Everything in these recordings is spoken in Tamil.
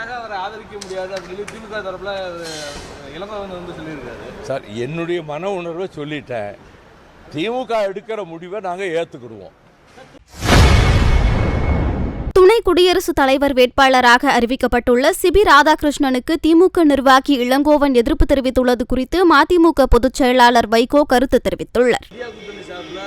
என்பதற்காக அவரை ஆதரிக்க முடியாது அப்படின்னு சொல்லி திமுக தரப்புல இளங்கோவன் வந்து சொல்லியிருக்காரு. சார், என்னுடைய மன உணர்வை சொல்லிட்டேன். திமுக எடுக்கிற முடிவை நாங்கள் ஏற்றுக்கிடுவோம். துணை குடியரசுத் தலைவர் வேட்பாளராக அறிவிக்கப்பட்டுள்ள சிபி ராதாகிருஷ்ணனுக்கு திமுக நிர்வாகி இளங்கோவன் எதிர்ப்பு தெரிவித்துள்ளது குறித்து மதிமுக பொதுச் செயலாளர் வைகோ கருத்து தெரிவித்துள்ளார். இந்தியா கூட்டணி சார்பில்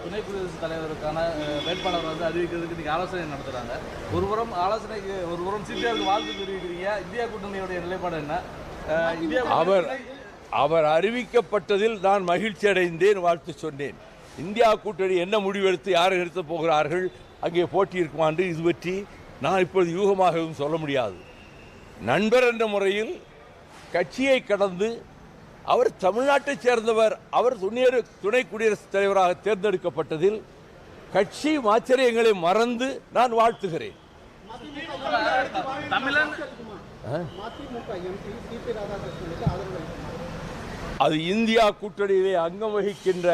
துணை குடியரசுத் தலைவருக்கான வேட்பாளர் வந்து அறிவிக்கிறதுக்கு இன்னைக்கு ஆலோசனை நடத்துறாங்க. ஒருபுறம் சிபிஆருக்கு வாழ்த்து தெரிவிக்கிறீங்க. இந்தியா கூட்டணியுடைய நிலைப்பாடு என்ன? அவர் அறிவிக்கப்பட்டதில் நான் மகிழ்ச்சி அடைந்தேன், வாழ்த்து சொன்னேன். இந்தியா கூட்டணி என்ன முடிவெடுத்து யாரை நிறுத்தப் போகிறார்கள், அங்கே போட்டி இருக்குமா என்று இது பற்றி நான் இப்பொழுது யூகமாக எதுவும் சொல்ல முடியாது. நண்பர் என்ற முறையில் கட்சியை கடந்து அவர் தமிழ்நாட்டைச் சேர்ந்தவர், அவர் துணை குடியரசுத் தலைவராக தேர்ந்தெடுக்கப்பட்டதில் கட்சி ஆச்சரியங்களை மறந்து நான் வாழ்த்துகிறேன். அது இந்தியா கூட்டணியிலே அங்கம் வகிக்கின்ற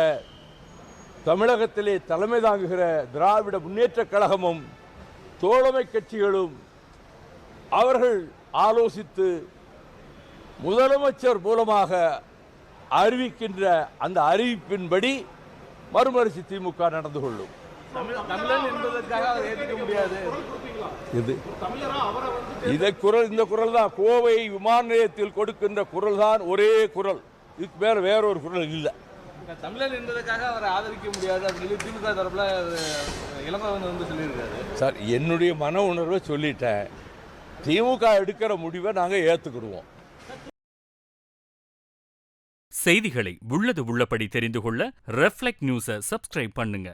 தமிழகத்திலே தலைமை தாங்குகிற திராவிட முன்னேற்றக் கழகமும் தோழமை கட்சிகளும் அவர்கள் ஆலோசித்து முதலமைச்சர் மூலமாக அறிவிக்கின்ற அந்த அறிவிப்பின்படி மறுமலர்ச்சி திமுக நடந்து கொள்ளும். தமிழன் என்பதற்காக அதை ஏற்றுக்க முடியாது. இந்த குரல் தான் கோவை விமான நிலையத்தில் கொடுக்கின்ற குரல் தான் ஒரே குரல். இதுக்கு மேல வேறொரு குரல் இல்லை. தமிழன் என்பதற்காக அவரை ஆதரிக்க முடியாது அப்படின்னு சொல்லி திமுக தரப்புல இளங்கோவன் வந்து சொல்லியிருக்காரு. சார், என்னுடைய மன உணர்வை சொல்லிட்டேன். திமுக எடுக்கிற முடிவை நாங்கள் ஏற்றுக்கிடுவோம். செய்திகளை உள்ளது உள்ளபடி தெரிந்து கொள்ள ரெஃப்ளெக்ட் நியூஸை சப்ஸ்கிரைப் பண்ணுங்க.